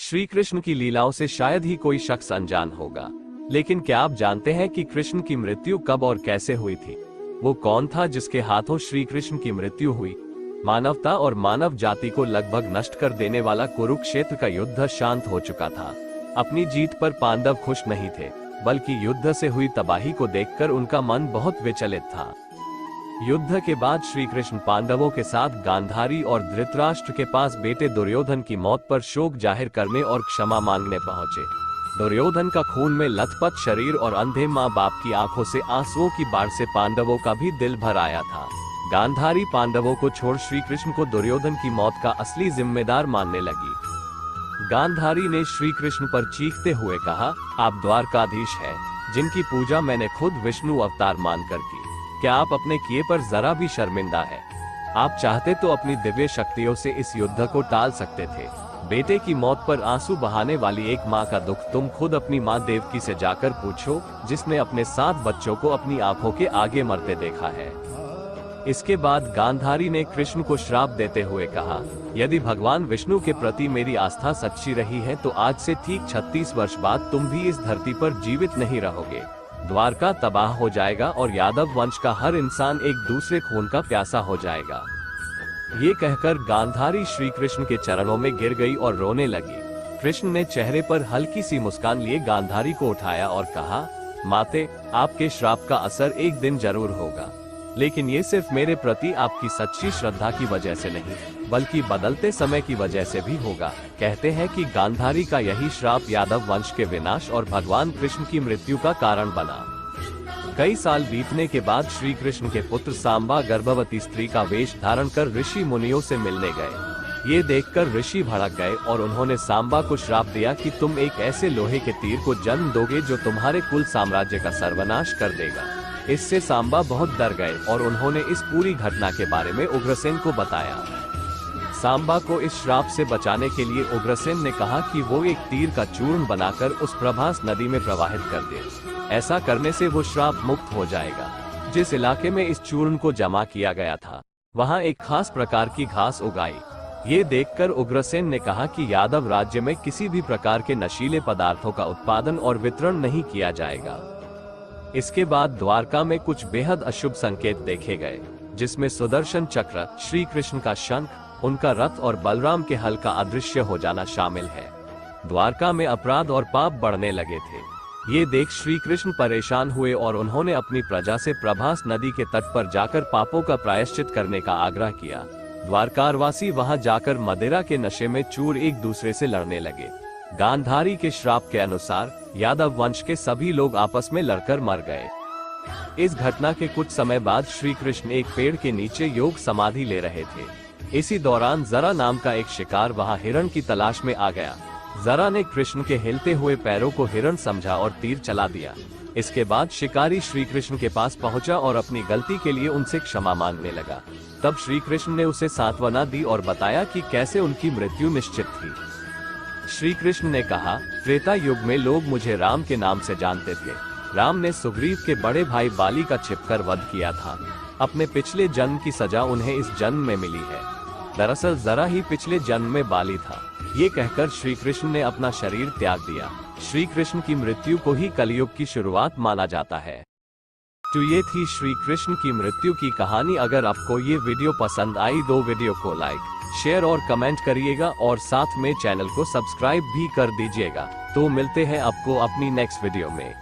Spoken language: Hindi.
श्री कृष्ण की लीलाओं से शायद ही कोई शख्स अनजान होगा, लेकिन क्या आप जानते हैं कि कृष्ण की मृत्यु कब और कैसे हुई थी? वो कौन था जिसके हाथों श्री कृष्ण की मृत्यु हुई? मानवता और मानव जाति को लगभग नष्ट कर देने वाला कुरुक्षेत्र का युद्ध शांत हो चुका था। अपनी जीत पर पांडव खुश नहीं थे, बल्कि युद्ध से हुई तबाही को देखकर उनका मन बहुत विचलित था। युद्ध के बाद श्री कृष्ण पांडवों के साथ गांधारी और धृतराष्ट्र के पास बेटे दुर्योधन की मौत पर शोक जाहिर करने और क्षमा मांगने पहुंचे। दुर्योधन का खून में लथपथ शरीर और अंधे माँ बाप की आंखों से आंसुओं की बाढ़ से पांडवों का भी दिल भर आया था। गांधारी पांडवों को छोड़ श्री कृष्ण को दुर्योधन की मौत का असली जिम्मेदार मानने लगी। गांधारी ने श्री कृष्ण पर चीखते हुए कहा, आप द्वारकाधीश हैं, जिनकी पूजा मैंने खुद विष्णु अवतार मानकर की। क्या आप अपने किए पर जरा भी शर्मिंदा है? आप चाहते तो अपनी दिव्य शक्तियों से इस युद्ध को टाल सकते थे। बेटे की मौत पर आंसू बहाने वाली एक माँ का दुख तुम खुद अपनी माँ देवकी से जाकर पूछो, जिसने अपने 7 बच्चों को अपनी आंखों के आगे मरते देखा है। इसके बाद गांधारी ने कृष्ण को श्राप देते हुए कहा, यदि भगवान विष्णु के प्रति मेरी आस्था सच्ची रही है तो आज से ठीक 36 वर्ष बाद तुम भी इस धरती पर जीवित नहीं रहोगे। द्वारका तबाह हो जाएगा और यादव वंश का हर इंसान एक दूसरे खून का प्यासा हो जाएगा। ये कहकर गांधारी श्री कृष्ण के चरणों में गिर गई और रोने लगी। कृष्ण ने चेहरे पर हल्की सी मुस्कान लिए गांधारी को उठाया और कहा, माते, आपके श्राप का असर एक दिन जरूर होगा, लेकिन ये सिर्फ मेरे प्रति आपकी सच्ची श्रद्धा की वजह से नहीं, बल्कि बदलते समय की वजह से भी होगा। कहते हैं कि गांधारी का यही श्राप यादव वंश के विनाश और भगवान कृष्ण की मृत्यु का कारण बना। कई साल बीतने के बाद श्री कृष्ण के पुत्र सांबा गर्भवती स्त्री का वेश धारण कर ऋषि मुनियों से मिलने गए। ये देखकर ऋषि भड़क गए और उन्होंने सांबा को श्राप दिया कि तुम एक ऐसे लोहे के तीर को जन्म दोगे जो तुम्हारे कुल साम्राज्य का सर्वनाश कर देगा। इससे सांबा बहुत डर गए और उन्होंने इस पूरी घटना के बारे में उग्रसेन को बताया। सांबा को इस श्राप से बचाने के लिए उग्रसेन ने कहा कि वो एक तीर का चूर्ण बनाकर उस प्रभास नदी में प्रवाहित कर दे। ऐसा करने से वो श्राप मुक्त हो जाएगा। जिस इलाके में इस चूर्ण को जमा किया गया था, वहाँ एक खास प्रकार की घास उगाई। ये देखकर उग्रसेन ने कहा कि यादव राज्य में किसी भी प्रकार के नशीले पदार्थों का उत्पादन और वितरण नहीं किया जाएगा। इसके बाद द्वारका में कुछ बेहद अशुभ संकेत देखे गए, जिसमें सुदर्शन चक्र, श्री कृष्ण का शंख, उनका रथ और बलराम के हल का अदृश्य हो जाना शामिल है। द्वारका में अपराध और पाप बढ़ने लगे थे। ये देख श्री कृष्ण परेशान हुए और उन्होंने अपनी प्रजा से प्रभास नदी के तट पर जाकर पापों का प्रायश्चित करने का आग्रह किया। द्वारकावासी वहां जाकर मदिरा के नशे में चूर एक दूसरे से लड़ने लगे। गांधारी के श्राप के अनुसार यादव वंश के सभी लोग आपस में लड़कर मर गए। इस घटना के कुछ समय बाद श्री कृष्ण एक पेड़ के नीचे योग समाधि ले रहे थे। इसी दौरान जरा नाम का एक शिकार वहां हिरण की तलाश में आ गया। जरा ने कृष्ण के हिलते हुए पैरों को हिरण समझा और तीर चला दिया। इसके बाद शिकारी श्री कृष्ण के पास पहुंचा और अपनी गलती के लिए उनसे क्षमा मांगने लगा। तब श्री कृष्ण ने उसे सांत्वना दी और बताया कि कैसे उनकी मृत्यु निश्चित थी। श्री कृष्ण ने कहा, त्रेता युग में लोग मुझे राम के नाम से जानते थे। राम ने सुग्रीव के बड़े भाई बाली का छिपकर वध किया था। अपने पिछले जन्म की सजा उन्हें इस जन्म में मिली है। दरअसल जरा ही पिछले जन्म में बाली था। ये कहकर श्री कृष्ण ने अपना शरीर त्याग दिया। श्री कृष्ण की मृत्यु को ही कलयुग की शुरुआत माना जाता है। तो ये थी श्री कृष्ण की मृत्यु की कहानी। अगर आपको ये वीडियो पसंद आई तो वीडियो को लाइक, शेयर और कमेंट करिएगा और साथ में चैनल को सब्सक्राइब भी कर दीजिएगा। तो मिलते हैं आपको अपनी नेक्स्ट वीडियो में।